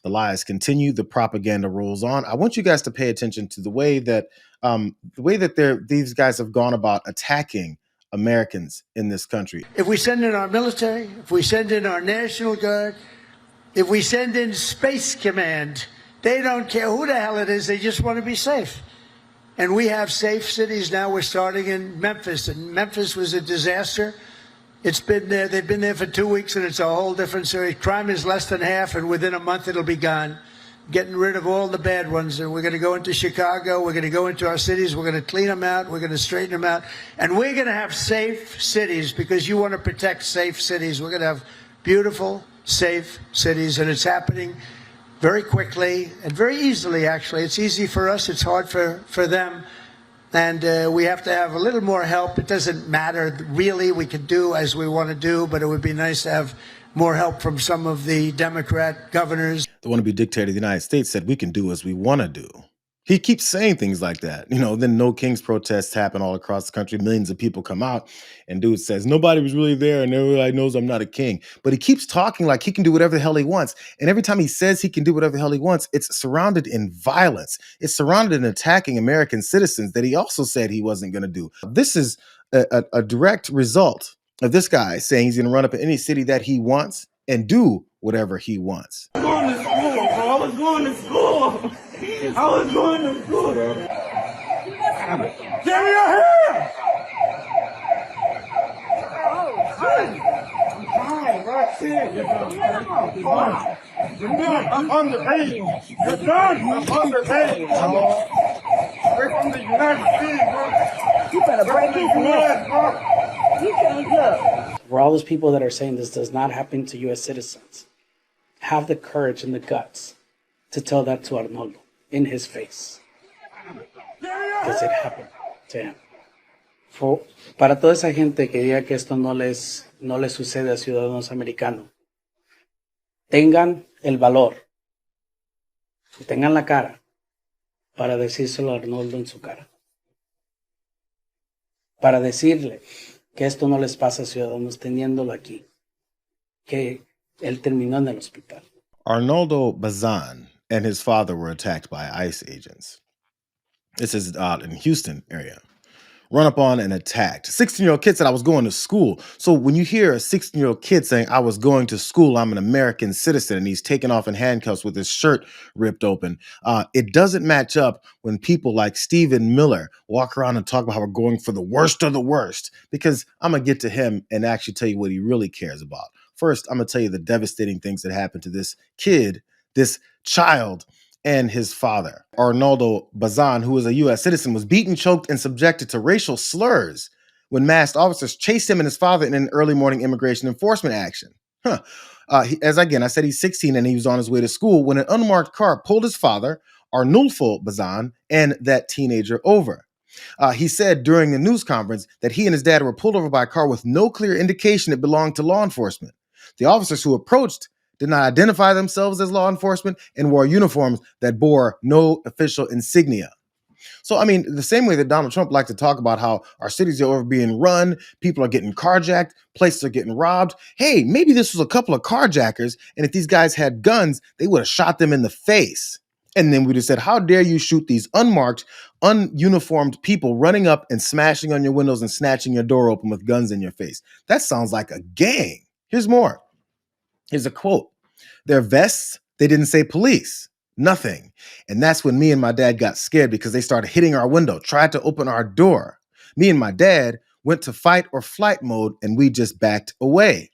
The lies continue. The propaganda rolls on. I want you guys to pay attention to the way that these guys have gone about attacking Americans in this country. If we send in our military, if we send in our National Guard, if we send in Space Command, they don't care who the hell it is. They just want to be safe. And we have safe cities now. We're starting in Memphis, and Memphis was a disaster. It's been there. They've been there for 2 weeks, and it's a whole different story. Crime is less than half, and within a month it'll be gone. Getting rid of all the bad ones. And we're going to go into Chicago. We're going to go into our cities. We're going to clean them out. We're going to straighten them out. And we're going to have safe cities because you want to protect safe cities. We're going to have beautiful, safe cities, and it's happening very quickly and very easily, actually. It's easy for us. It's hard for them. And we have to have a little more help. It doesn't matter, really. We can do as we want to do, but it would be nice to have more help from some of the Democrat governors. The wannabe dictator of the United States said we can do as we want to do. He keeps saying things like that. Then No Kings protests happen all across the country. Millions of people come out, and dude says, nobody was really there, and everybody knows I'm not a king. But he keeps talking like he can do whatever the hell he wants. And every time he says he can do whatever the hell he wants, it's surrounded in violence. It's surrounded in attacking American citizens that he also said he wasn't going to do. This is a direct result of this guy saying he's going to run up in any city that he wants and do whatever he wants. I was going to school. I was going to school. Give me your hand. I'm underpaid. You're done. I'm underpaid. We're from the United States, bro. You better break his neck. You can't look. For all those people that are saying this does not happen to U.S. citizens, have the courage and the guts to tell that to Arnoldo in his face. Because it happened to him. Para toda esa gente que diga que esto no les sucede a ciudadanos americanos, tengan el valor, tengan la cara para decírselo a Arnoldo en su cara. Para decirle que esto no les pasa a ciudadanos teniéndolo aquí, que él terminó en el hospital. Arnoldo Bazan and his father were attacked by ICE agents. This is out in Houston area. Run up on and attacked. 16-year-old kid said, I was going to school. So when you hear a 16-year-old kid saying, I was going to school, I'm an American citizen, and he's taken off in handcuffs with his shirt ripped open, it doesn't match up when people like Stephen Miller walk around and talk about how we're going for the worst of the worst, because I'm going to get to him and actually tell you what he really cares about. First, I'm going to tell you the devastating things that happened to this kid, this child, and his father. Arnoldo Bazan, who was a U.S. citizen, was beaten, choked, and subjected to racial slurs when masked officers chased him and his father in an early morning immigration enforcement action. I said he's 16 and he was on his way to school when an unmarked car pulled his father, Arnulfo Bazan, and that teenager over. He said during the news conference that he and his dad were pulled over by a car with no clear indication it belonged to law enforcement. The officers who approached did not identify themselves as law enforcement and wore uniforms that bore no official insignia. So, the same way that Donald Trump liked to talk about how our cities are being run, people are getting carjacked, places are getting robbed. Hey, maybe this was a couple of carjackers, and if these guys had guns, they would have shot them in the face. And then we'd have said, how dare you shoot these unmarked, ununiformed people running up and smashing on your windows and snatching your door open with guns in your face? That sounds like a gang. Here's more. Here's a quote. Their vests, they didn't say police, nothing. And that's when me and my dad got scared because they started hitting our window, tried to open our door. Me and my dad went to fight or flight mode and we just backed away.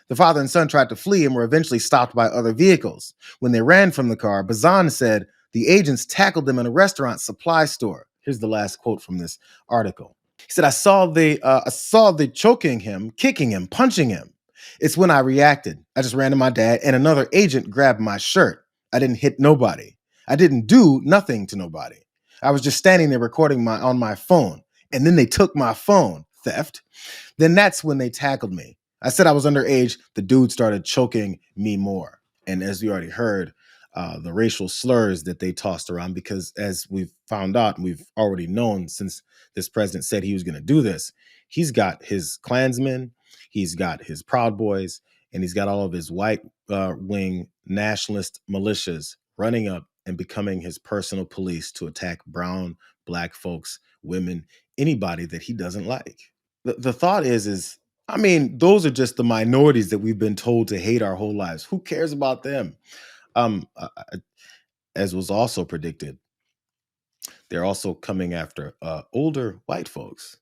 The father and son tried to flee and were eventually stopped by other vehicles. When they ran from the car, Bazan said the agents tackled them in a restaurant supply store. Here's the last quote from this article. He said, I saw the choking him, kicking him, punching him. It's when I reacted. I just ran to my dad and another agent grabbed my shirt. I didn't hit nobody. I didn't do nothing to nobody. I was just standing there recording on my phone. And then they took my phone. Theft. Then that's when they tackled me. I said I was underage. The dude started choking me more. And as we already heard, the racial slurs that they tossed around, because as we've found out and we've already known since this president said he was going to do this, he's got his Klansmen, he's got his Proud Boys, And he's got all of his white wing nationalist militias running up and becoming his personal police to attack brown, black folks, women, anybody that he doesn't like. The thought is, I mean, those are just the minorities that we've been told to hate our whole lives. Who cares about them? As was also predicted, they're also coming after older white folks.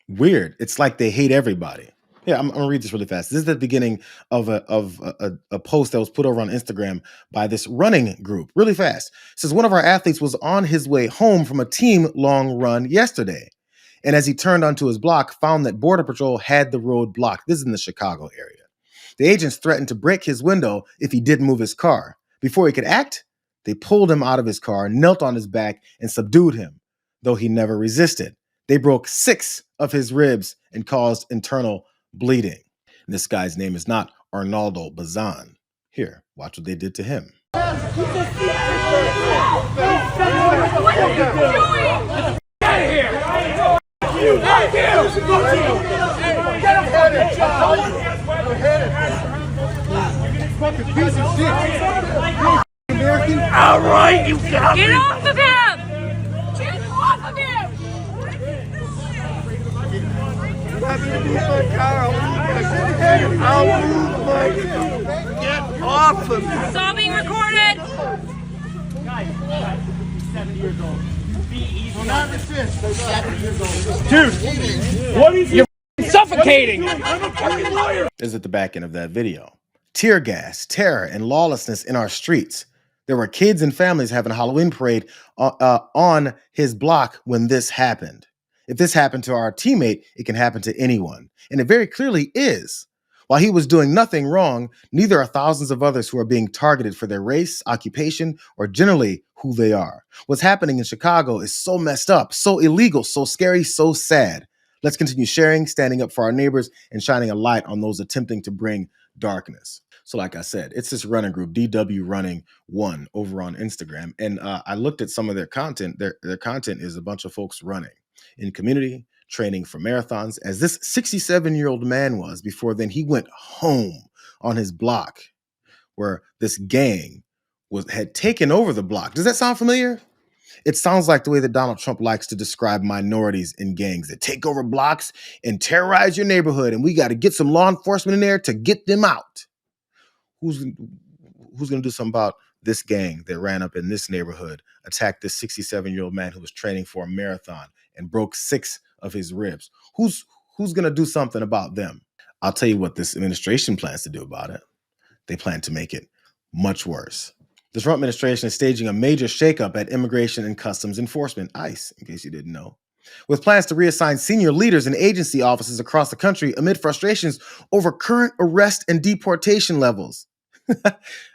Weird. It's like they hate everybody. Yeah, I'm gonna read this really fast. This is the beginning of a post that was put over on Instagram by this running group. Really fast. It says one of our athletes was on his way home from a team long run yesterday, and as he turned onto his block, found that Border Patrol had the road blocked. This is in the Chicago area. The agents threatened to break his window if he didn't move his car. Before he could act, they pulled him out of his car, knelt on his back, and subdued him, though he never resisted. They broke 6 of his ribs and caused internal bleeding. And this guy's name is not Arnaldo Bazan. Here, watch what they did to him. All right, you got Get off of him! Get off of him! Get off of me. It's all being recorded! Dude, what is you suffocating? Is at the back end of that video. Tear gas, terror, and lawlessness in our streets. There were kids and families having a Halloween parade on his block when this happened. If this happened to our teammate, it can happen to anyone. And it very clearly is. While he was doing nothing wrong, neither are thousands of others who are being targeted for their race, occupation, or generally who they are. What's happening in Chicago is so messed up, so illegal, so scary, so sad. Let's continue sharing, standing up for our neighbors, and shining a light on those attempting to bring darkness. So like I said, it's this running group, DW Running 1 over on Instagram. And I looked at some of their content. Their content is a bunch of folks running in community, training for marathons, as this 67-year-old man was. Before then, he went home on his block where this gang had taken over the block. Does that sound familiar? It sounds like the way that Donald Trump likes to describe minorities in gangs that take over blocks and terrorize your neighborhood, and we got to get some law enforcement in there to get them out. Who's going to do something about this gang that ran up in this neighborhood, attacked this 67-year-old man who was training for a marathon and broke 6 of his ribs? Who's going to do something about them? I'll tell you what this administration plans to do about it. They plan to make it much worse. The Trump administration is staging a major shakeup at Immigration and Customs Enforcement, ICE, in case you didn't know, with plans to reassign senior leaders in agency offices across the country amid frustrations over current arrest and deportation levels.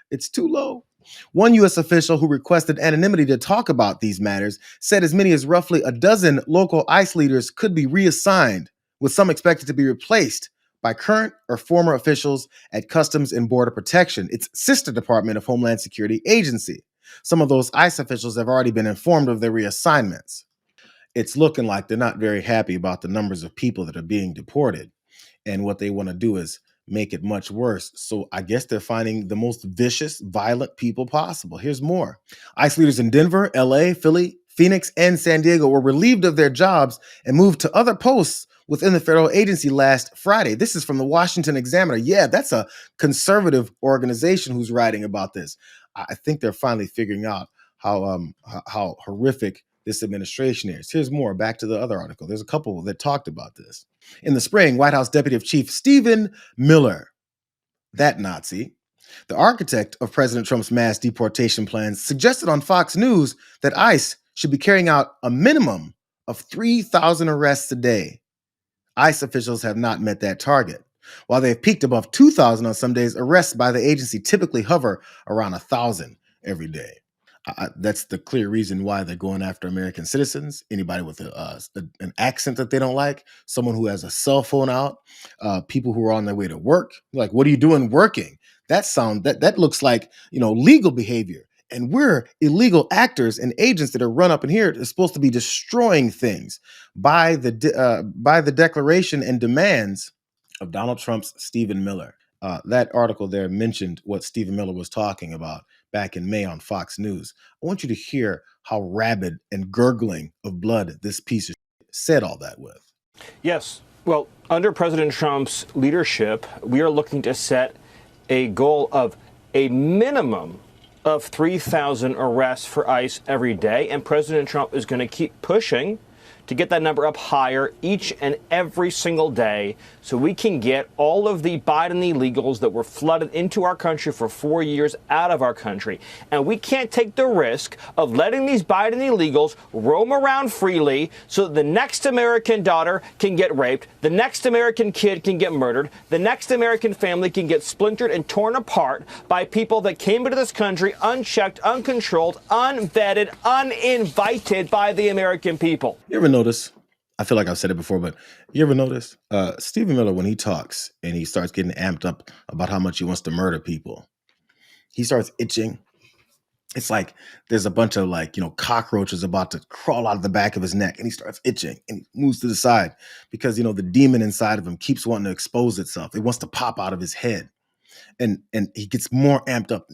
It's too low. One U.S. official who requested anonymity to talk about these matters said as many as roughly a dozen local ICE leaders could be reassigned, with some expected to be replaced by current or former officials at Customs and Border Protection, its sister Department of Homeland Security agency. Some of those ICE officials have already been informed of their reassignments. It's looking like they're not very happy about the numbers of people that are being deported. And what they want to do is make it much worse. So I guess they're finding the most vicious, violent people possible. Here's more. ICE leaders in Denver, LA, Philly, Phoenix, and San Diego were relieved of their jobs and moved to other posts within the federal agency last Friday. This is from the Washington Examiner. Yeah, that's a conservative organization who's writing about this. I think they're finally figuring out how horrific this administration is. Here's more. Back to the other article. There's a couple that talked about this. In the spring, White House Deputy Chief Stephen Miller, that Nazi, the architect of President Trump's mass deportation plans, suggested on Fox News that ICE should be carrying out a minimum of 3,000 arrests a day. ICE officials have not met that target. While they've peaked above 2,000 on some days, arrests by the agency typically hover around 1,000 every day. That's the clear reason why they're going after American citizens, anybody with an accent that they don't like, someone who has a cell phone out, people who are on their way to work. Like, what are you doing working? That looks like, legal behavior. And we're illegal actors and agents that are run up in here are supposed to be destroying things by the declaration and demands of Donald Trump's Stephen Miller. That article there mentioned what Stephen Miller was talking about back in May on Fox News. I want you to hear how rabid and gurgling of blood this piece of shit said all that with. Yes. Well, under President Trump's leadership, we are looking to set a goal of a minimum of 3,000 arrests for ICE every day. And President Trump is going to keep pushing to get that number up higher each and every single day so we can get all of the Biden illegals that were flooded into our country for 4 years out of our country. And we can't take the risk of letting these Biden illegals roam around freely so that the next American daughter can get raped, the next American kid can get murdered, the next American family can get splintered and torn apart by people that came into this country unchecked, uncontrolled, unvetted, uninvited by the American people. You ever notice? I feel like I've said it before, but you ever notice Stephen Miller, when he talks and he starts getting amped up about how much he wants to murder people, he starts itching. It's like there's a bunch of cockroaches about to crawl out of the back of his neck, and he starts itching and he moves to the side because the demon inside of him keeps wanting to expose itself. It wants to pop out of his head, and he gets more amped up.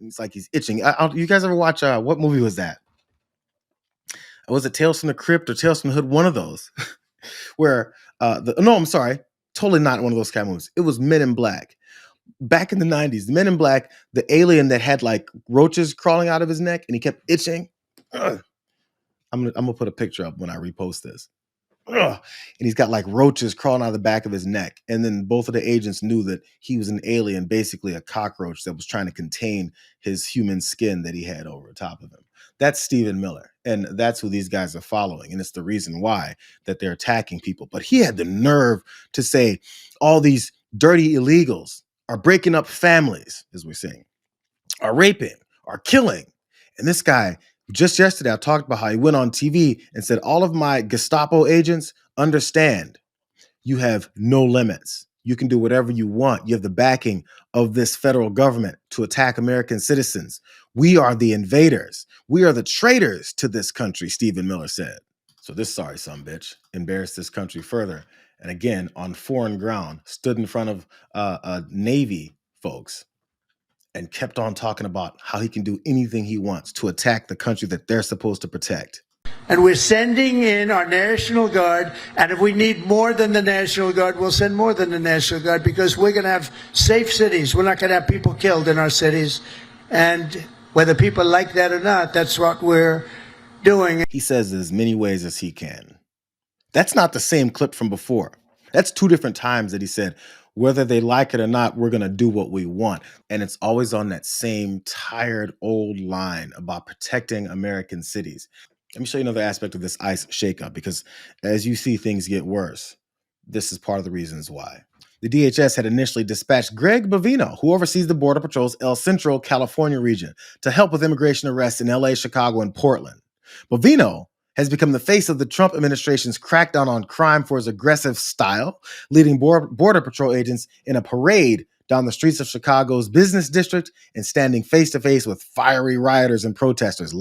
It's like he's itching. You guys ever watch what movie was that? Was it Tales from the Crypt or Tales from the Hood? One of those, where I'm sorry, totally not one of those kind of movies. It was Men in Black. Back in the 90s, the Men in Black, the alien that had like roaches crawling out of his neck and he kept itching. Ugh. I'm gonna put a picture up when I repost this. Ugh. And he's got like roaches crawling out of the back of his neck. And then both of the agents knew that he was an alien, basically a cockroach that was trying to contain his human skin that he had over top of him. That's Stephen Miller. And that's who these guys are following. And it's the reason why that they're attacking people. But he had the nerve to say all these dirty illegals are breaking up families, as we're saying, are raping, are killing. And this guy, just yesterday, I talked about how he went on TV and said, all of my Gestapo agents understand you have no limits. You can do whatever you want. You have the backing of this federal government to attack American citizens. We are the invaders. We are the traitors to this country, Stephen Miller said. So this sorry son of a bitch embarrassed this country further. And again, on foreign ground, stood in front of Navy folks and kept on talking about how he can do anything he wants to attack the country that they're supposed to protect. And we're sending in our National Guard. And if we need more than the National Guard, we'll send more than the National Guard, because we're going to have safe cities. We're not going to have people killed in our cities. And whether people like that or not, that's what we're doing. He says as many ways as he can. That's not the same clip from before. That's two different times that he said, whether they like it or not, we're going to do what we want. And it's always on that same tired old line about protecting American cities. Let me show you another aspect of this ICE shakeup, because as you see things get worse, this is part of the reasons why. The DHS had initially dispatched Greg Bovino, who oversees the Border Patrol's El Centro, California region, to help with immigration arrests in LA, Chicago, and Portland. Bovino has become the face of the Trump administration's crackdown on crime for his aggressive style, leading Border Patrol agents in a parade down the streets of Chicago's business district and standing face-to-face with fiery rioters and protesters,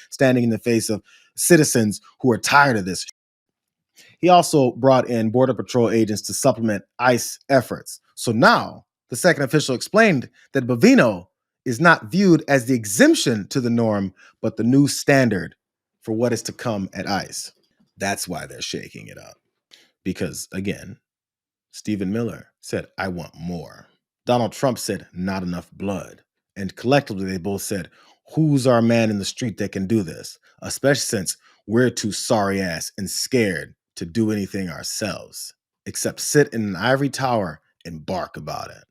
standing in the face of citizens who are tired of this. He also brought in Border Patrol agents to supplement ICE efforts. So now, the second official explained that Bovino is not viewed as the exemption to the norm, but the new standard for what is to come at ICE. That's why they're shaking it up. Because, again, Stephen Miller said, I want more. Donald Trump said, not enough blood. And collectively, they both said, who's our man in the street that can do this? Especially since we're too sorry ass and scared to do anything ourselves, except sit in an ivory tower and bark about it.